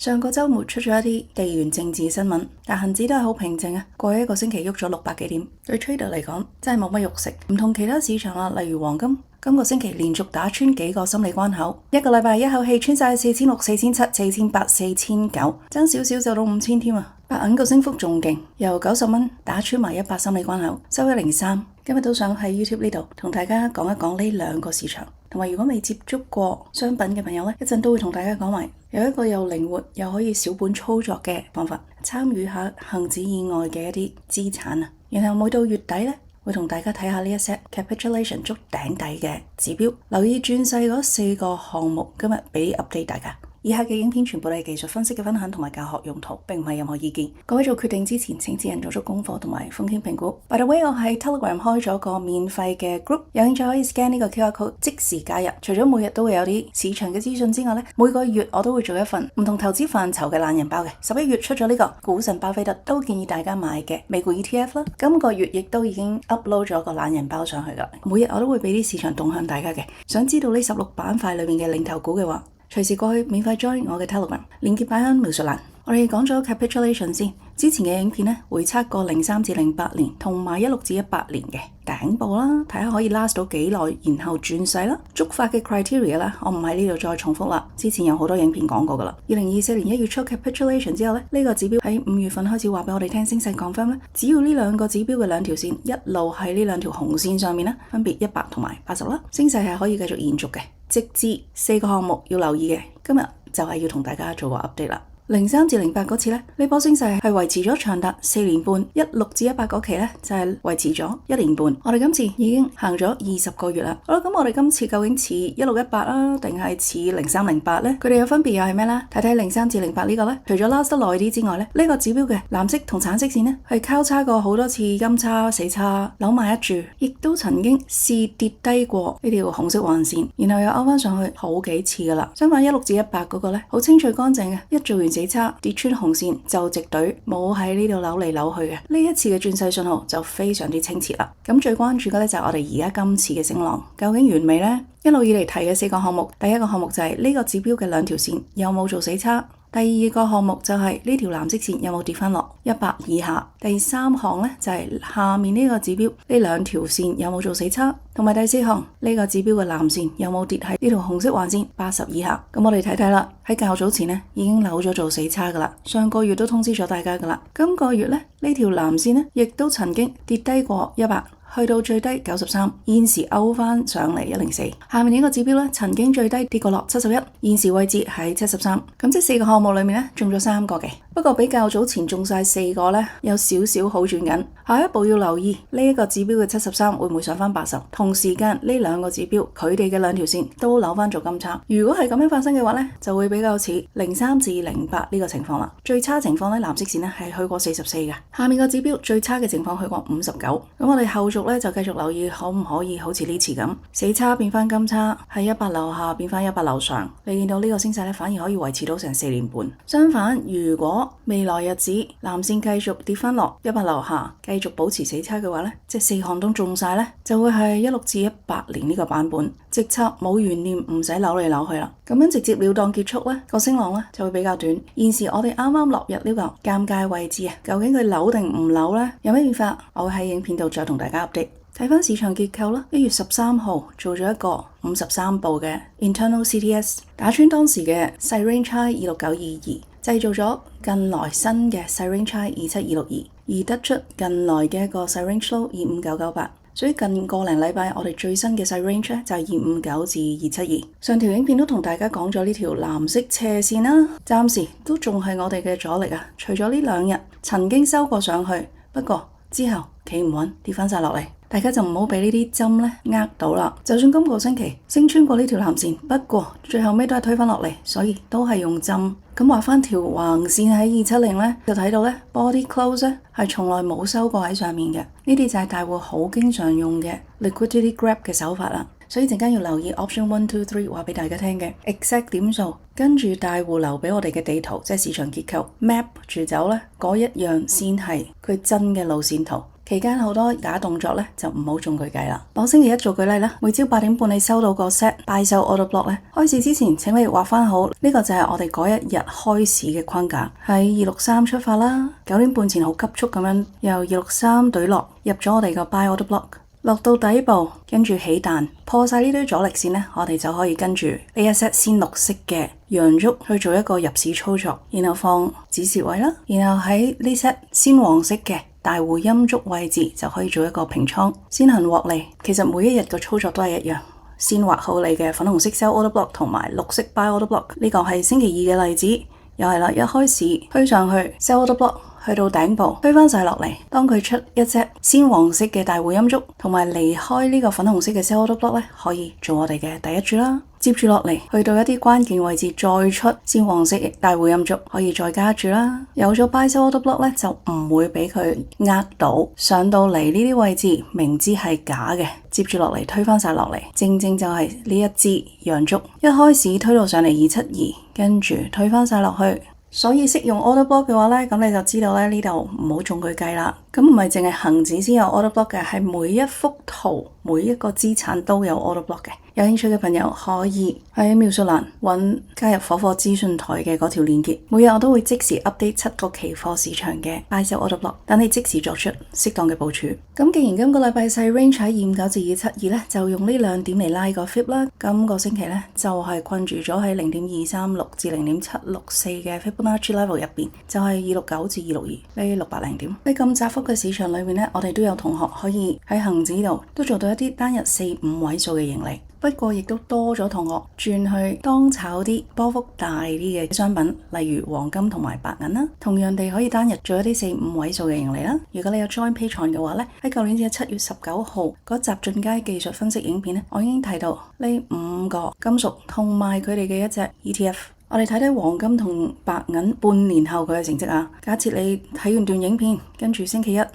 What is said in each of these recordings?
上個週末出咗一啲地緣政治新聞，但恒指都係好平靜啊。過去一個星期喐咗600幾點，對 trader 嚟講真係冇乜肉食。唔同其他市場啦，例如黃金，今個星期連續打穿幾個心理關口，一個禮拜一口氣穿晒4600、4700、4800、4900，爭少少就到5000添啊！白銀個升幅仲勁，由90蚊打穿埋100心理關口，收103。今日都想喺 YouTube 呢度同大家講一講呢兩個市場，同埋如果未接觸過商品嘅朋友呢，一陣都會同大家講埋有一個又靈活又可以小本操作嘅方法，參與下恒指以外嘅一啲資產啊。然後每到月底呢，會同大家睇下呢一 set capitulation 觸頂底嘅指標，留意轉勢嗰4個項目，今日俾 update 大家。以下嘅影片全部都係技術分析嘅分享同埋教學用途，並唔係任何意見。各位做決定之前，請自行做足功課同埋風險評估。By the way， 我喺 Telegram 開咗個免費嘅 group， 有興趣可以 scan 呢個 QR code 即時加入。除咗每日都會有啲市場嘅資訊之外呢，每個月我都會做一份唔同投資範疇嘅懶人包嘅。11月出咗呢個股神巴菲特都建議大家買嘅美股 ETF 啦，今個月亦都已經 upload 咗個懶人包上去㗎。每日我都會俾啲市場動向大家嘅。想知道呢16板塊裏面嘅領頭股嘅話，隨時過去免費 join 我嘅 Telegram， 連結擺喺描述欄。我哋講咗 capitulation 先，之前嘅影片呢，回測過03至08年同埋16至18年嘅頂部啦，睇下可以 last 到幾耐，然後轉勢啦。觸發嘅 criteria 啦，我唔喺呢度再重複啦，之前有好多影片講過噶啦。2024年1月初 capitulation 之後呢，呢個指標喺5月份開始話俾我哋聽升勢 confirm 咧，只要呢兩個指標嘅兩條線一路喺呢兩條紅線上面咧，分別100同埋80啦，升勢係可以繼續延續嘅。直至4個項目要留意嘅，今日就係要同大家做個 update 啦。03至08嗰次呢波升勢係維持咗長達4年半，16至18嗰期呢就係維持咗1年半。我哋今次已經行咗20個月啦。好啦，咁我哋今次究竟似1618啊，定係似0308呢？佢哋有分別又係咩呢？睇睇03至08呢個呢，除咗 last 得耐啲之外呢，呢個指標嘅藍色同橙色線呢係交叉過好多次陰差死叉扭埋一住，亦都曾經試跌低過呢條紅色橫線，然後又勾翻上去好幾次噶啦。相反16至18嗰個呢，好清脆乾淨嘅，一做完死叉跌穿紅線就直隊，冇喺呢度扭嚟扭去嘅。呢一次嘅轉勢信號就非常之清澈啦。咁最關注嘅呢，就係我哋而家今次嘅升浪究竟完未呢？一路以嚟提嘅4個項目，第一個項目就係呢個指標嘅兩條線有冇做死叉，第二個項目就係呢條藍色線有冇跌翻落100以下，第三項呢，就係下面呢個指標呢兩條線有冇做死叉，同埋第四項呢個指標嘅藍線有冇跌喺呢條紅色橫線80以下。咁我哋睇睇啦，喺較早前呢已經扭咗做死叉噶啦，上個月都通知咗大家噶啦。今個月呢，呢條藍線呢亦都曾經跌低過100。去到最低93，現時勾翻上嚟104。下面呢個指標呢，曾經最低跌過落71，現時位置喺73。咁即4個項目裏面呢，中咗3個嘅，不過比較早前中晒4個呢，有少少好轉緊。下一步要留意呢一個指標嘅73會唔會上翻80？同時間呢兩個指標佢哋嘅兩條線都扭翻做金叉。如果係咁樣發生嘅話呢，就會比較似03至08呢個情況啦。最差情況呢，藍色線呢係去過44嘅。下面個指標最差嘅情況去過59。咁我哋後續就繼續留意可唔可以好似呢次咁死叉變翻金叉，喺100樓下變翻100樓上。你見到呢個升勢反而可以維持到成4年半。相反，如果未來日子藍線繼續跌翻落100樓下，繼續保持死叉嘅話呢，即4項都中晒呢，就會係16至18年呢個版本，直插冇懸念，唔使扭嚟扭去啦。咁樣直接了當結束呢個升浪呢就會比較短。現時我哋啱啱落入呢個尷尬位置啊，究竟佢扭定唔扭呢？有咩變化？我會喺影片度再同大家 update。睇翻市場結構啦，1月13號做咗一個53步嘅 internal CTS， 打穿當時嘅細 range high 26922，製造咗近來新嘅細 range high 27262，而得出近來嘅一個細 range low 25998。所以近個零禮拜我哋最新嘅細 range 咧就係259至272。上條影片都同大家講咗呢條藍色斜線啦，暫時都仲係我哋嘅阻力啊。除咗呢2日曾經收過上去，不過之後企唔穩，跌翻晒落嚟。大家就唔好俾呢啲針咧呃到啦。就算今個星期升穿過呢條藍線，不過最後尾都係推翻落嚟，所以都係用針。咁畫翻條橫線喺270咧，就睇到咧 body close 咧係從來冇收過喺上面嘅。呢啲就係大戶好經常用嘅 liquidity grab 嘅手法啦。所以陣間要留意 option 1、2、3話俾大家聽嘅 exact 點數，跟住大戶留俾我哋嘅地圖，即係市場結構 map 住走咧，嗰一樣先係佢真嘅路線圖。期間好多假動作咧就唔好中佢計啦。攞星期一做舉例啦，每朝8點半你收到個 set buy sell order block咧，開始之前請你畫翻好呢個就係我哋嗰一日開市嘅框架，喺263出發啦，9點半前好急速咁樣由263對落入咗我哋個 buy order block，落到底部跟住起彈破晒呢堆阻力線咧，我哋就可以跟住呢一 set 鮮綠色嘅陽燭去做一個入市操作，然後放止蝕位啦，然後喺呢 set 鮮黃色嘅大戶陰燭位置就可以做一個平倉先行獲利。其實每一日嘅操作都係一樣，先畫好你嘅粉紅色 sell order block 同埋綠色 buy order block。呢個係星期二嘅例子，又係啦，一開始推上去 sell order block去到頂部推返晒落嚟，當佢出一隻鮮黃色嘅大戶陰燭同埋離開呢個粉紅色嘅 sell order block咧，可以做我哋嘅第一注啦。接住落嚟，去到一啲關鍵位置再出鮮黃色大戶陰燭，可以再加注啦。有咗 buy sell order block 咧，就唔會俾佢呃到上到嚟呢啲位置，明知係假嘅。接住落嚟推返晒落嚟，正正就係呢一支陽燭，一開始推到上嚟272，跟住推返晒落去。所以識用 order block 嘅話咧，咁你就知道咧呢度唔好中佢計啦。咁唔係淨係恒指先有 order block 嘅，係每一幅圖每一個資產都有 order block 嘅。有興趣嘅朋友可以喺描述欄揾加入火火資訊台嘅嗰條鏈接，每日我都會即時 update 7個期貨市場嘅 buy sell order block， 等你即時作出適當嘅部署。咁既然今個禮拜細 range 喺259至272咧，就用呢兩點嚟拉個 fib 啦。今個星期咧就係困住咗喺0.236至0.764嘅 Fibonacci level 入邊，就係269至262呢600零點。喺咁窄幅嘅市場裏面咧，我哋都有同學可以喺恒指度都做到一啲單日4-5位數嘅盈利。不過亦都多咗同學轉去當炒啲波幅大啲嘅商品，例如黃金同埋白銀啦，同樣地可以單日做一啲4-5位數嘅盈利啦。如果你有 join Patreon 嘅話咧，喺舊年嘅7月19號嗰集進階技術分析影片咧，我已經提到呢5個金屬同埋佢哋嘅一隻 ETF。我哋睇睇黃金同白銀半年後佢嘅成績啊！假設你睇完段影片，跟住星期一7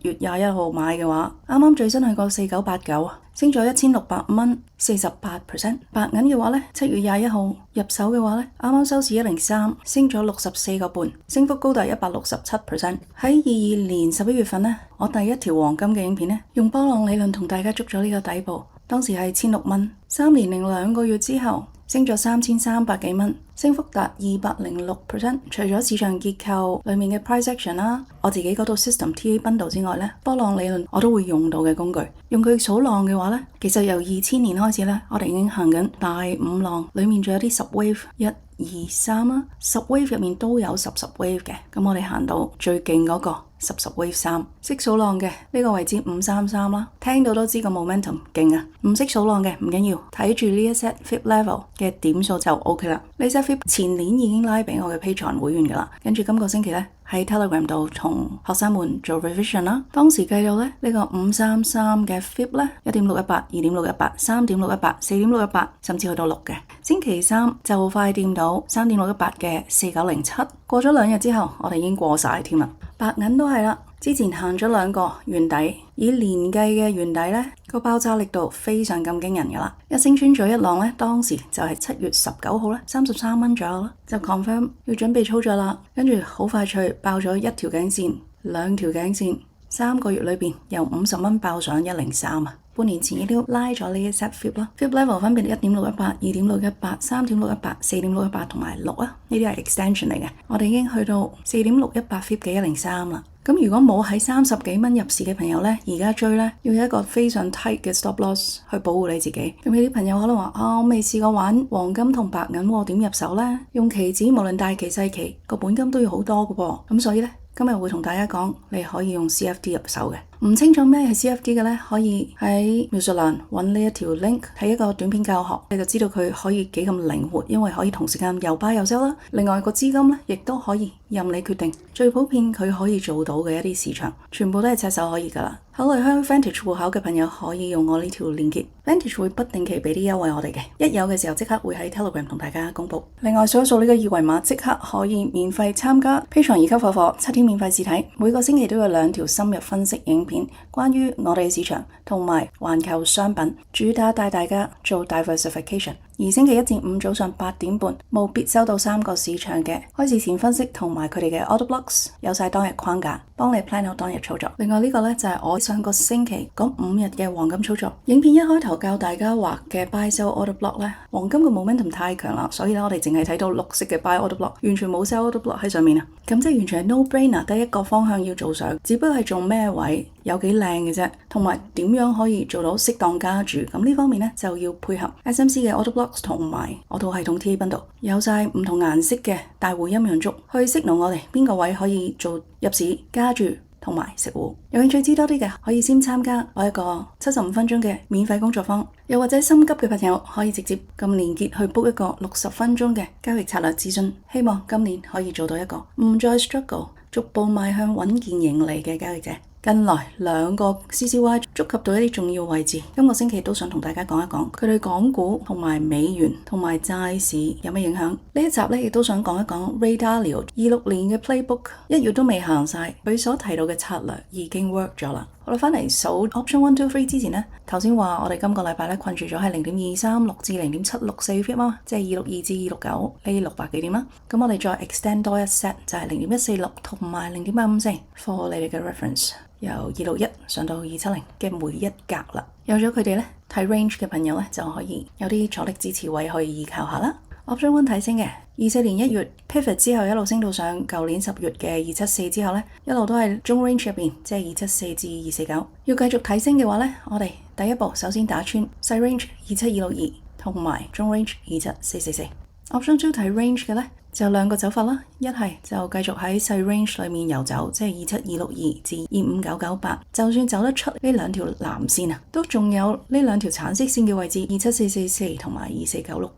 月21號買嘅話，啱啱最新去過4989啊，升咗1600蚊，48%。白銀嘅話咧，7月21號入手嘅話咧，啱啱收市103，升咗64個半，升幅高達167%。喺22年11月份咧，我第一條黃金嘅影片咧，用波浪理論同大家捉咗呢個底部，當時係1600蚊，3年零2個月之後，升咗3300幾蚊，升幅達206%。除咗市場結構裏面嘅 price action 啦，我自己嗰套 system TA bundle 之外咧，波浪理論我都會用到嘅工具。用佢數浪嘅話咧，其實由2000年開始咧，我哋已經行緊大5浪，裏面仲有啲 sub wave 1、2、3啦，sub wave 入面都有10 wave 嘅。咁我哋行到最勁嗰個10 wave 3，識數浪嘅呢個位置533啦，聽到都知個 momentum 勁啊！唔識數浪嘅唔緊要，睇住呢一 set fib level 嘅點數就 OK 啦。呢 set fib 前年已經拉俾我嘅 Patreon 會員噶啦，跟住今個星期咧喺 Telegram 度同學生們做 revision 啦。當時計到咧呢個533嘅 fib 咧1.618、2.618、3.618、4.618，甚至去到6嘅。星期三就快掂到3.618嘅4907。過咗2日之後，我哋已經過晒添啦。白銀都係啦，之前行咗2個圓底，以年計嘅圓底咧，個爆炸力度非常咁驚人噶啦。一升穿咗一浪咧，當時就係7月19號啦，33蚊左右啦，就 confirm 要準備操作啦。跟住好快脆爆咗一條頸線、2條頸線，3個月裏邊由50蚊爆上103啊！半年前已經拉咗呢一 set fib 啦，fib level 分別1.618、2.618、3.618、4.618同埋6啊，呢啲係 extension 嚟嘅。我哋已經去到4.618 fib 嘅103啦。咁如果冇喺30幾蚊入市嘅朋友咧，而家追咧，要有一個非常 tight 嘅 stop loss 去保護你自己。咁有啲朋友可能話我未試過玩黃金同白銀喎，點入手咧？用期指無論大期細期個本金都要好多㗎喎。咁所以咧，今日會同大家講，你可以用 CFD 入手嘅。唔清楚咩係 CFD 嘅咧，可以喺描述欄揾呢一條 link 睇一個短片教學，你就知道佢可以幾咁靈活，因為可以同時間又 buy 又 sell 啦。另外個資金咧，亦都可以任你決定。最普遍佢可以做到嘅一啲市場，全部都係赤手可以噶啦。考慮開 Vantage 戶口嘅朋友可以用我呢條鏈接 ，Vantage 會不定期俾啲優惠我哋嘅，一有嘅時候即刻會喺 Telegram 同大家公佈。另外掃一掃呢個二維碼，即刻可以免費參加 Patreon 2級課課7天免費試睇，每個星期都有2條深入分析影片，關於我哋嘅市場同埋環球商品，主打帶大家做 diversification。而星期一至五早上8點半，務必收到3個市場嘅開市前分析同埋佢哋嘅 order blocks， 有晒當日框架，幫你 plan 好當日操作。另外呢個呢，就係我上個星期嗰5日嘅黃金操作。影片一開頭教大家畫嘅 buy sell order block 呢，黃金嘅 momentum 太強啦，所以呢，我哋淨係睇到綠色嘅 buy order block， 完全冇 sell order block 喺上面啊。咁即係完全係 no brainer， 得一個方向要做上，只不過係做咩位，有幾靚嘅啫，同埋點樣可以做到適當加注。咁呢方面呢，就要配合 SMC 嘅 order blocks 同埋我套系統 TA bundle， 有晒唔同顏色嘅大回陰陽燭去 signal我哋邊個位可以做入市加注同埋食糊。有興趣知多啲嘅，可以先參加我一個75分鐘嘅免費工作坊，又或者心急嘅朋友可以直接撳連結去 book 一個60分鐘嘅交易策略諮詢。希望今年可以做到一個唔再 struggle， 逐步邁向穩健盈利嘅交易者。近來2個 CCY 觸及到一啲重要位置，今個星期都想同大家講一講佢對港股同埋美元同埋債市有咩影響。呢一集呢，亦都想講一講 Ray Dalio 26年嘅 playbook， 1月都未行晒，佢所提到嘅策略已經 work 咗啦。我哋翻嚟數 option 1、2、3之前呢，頭先話我哋今個禮拜咧困住咗係0.236至0.764 fit 嘛，即係262至269呢600幾點啦。咁我哋再 extend 多一 set 就係0.146同埋0.854 for 你哋嘅 reference。由261上到270嘅每一格啦，有咗佢哋咧，睇 range 嘅朋友咧就可以有啲阻力支持位可以依靠下啦。Option 1睇升嘅，24年1月 pivot 之後一路升到上舊年10月嘅274之後咧，一路都係中 range 入邊，即係274至249。要繼續睇升嘅話咧，我哋第一步首先打穿細 range 272同埋中 range 27444。Option 2睇 range 嘅咧，就2個走法啦，一係就繼續喺細 range 裏面游走，即係27262至25998，就算走得出呢2條藍線啊，都仲有呢2條橙色線嘅位置27444同埋24968。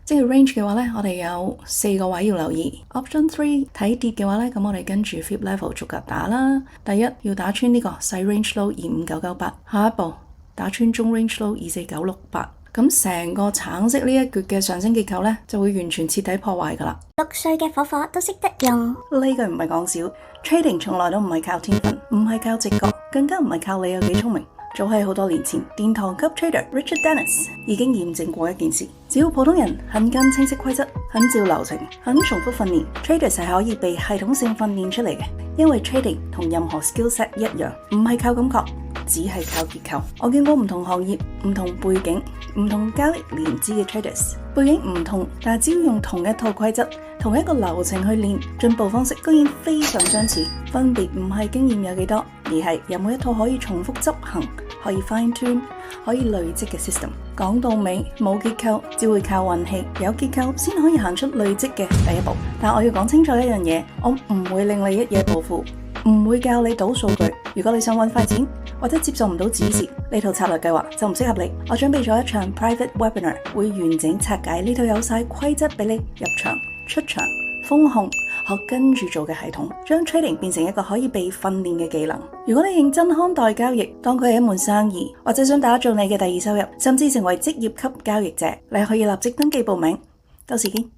即係 range 嘅話咧，我哋有4個位要留意。Option 3睇跌嘅話咧，咁我哋跟住 flip level 逐格打啦。第一要打穿呢個細 range low 25998，下一步打穿中 range low 24968。咁成個橙色呢一橛嘅上升結構呢，就會完全徹底破壞噶啦。6歲嘅火火都識得用，呢句唔係講笑。Trading 從來都唔係靠天分，唔係靠直覺，更加唔係靠你有幾聰明。早喺好多年前，殿堂級 trader Richard Dennis 已經驗證過一件事：只要普通人肯跟清晰規則，肯照流程，肯重複訓練 ，traders 係可以被系統性訓練出嚟嘅。因為 trading 同任何 skill set 一樣，唔係靠感覺，只係靠結構。我見過唔同行業、唔同背景、唔同交易年資嘅 traders， 背景唔同，但係只要用同一套規則、同一個流程去練，進步方式居然非常相似。分別唔係經驗有幾多，而係有冇一套可以重複執行、可以 fine tune、可以累積嘅 system。講到尾，冇結構只會靠運氣，有結構先可以行出累積嘅第一步。但我要講清楚一樣嘢，我唔會令你一夜暴富，唔會教你賭數據。如果你想揾快錢，或者接受唔到指示，呢套策略計劃就唔適合你。我準備咗一場 private webinar， 會完整拆解呢套有晒規則俾你入場、出場、風控學跟住做嘅系統，將 trading 變成一個可以被訓練嘅技能。如果你認真看待交易，當佢係一門生意，或者想打造你嘅第二收入，甚至成為職業級交易者，你可以立即登記報名。到時見。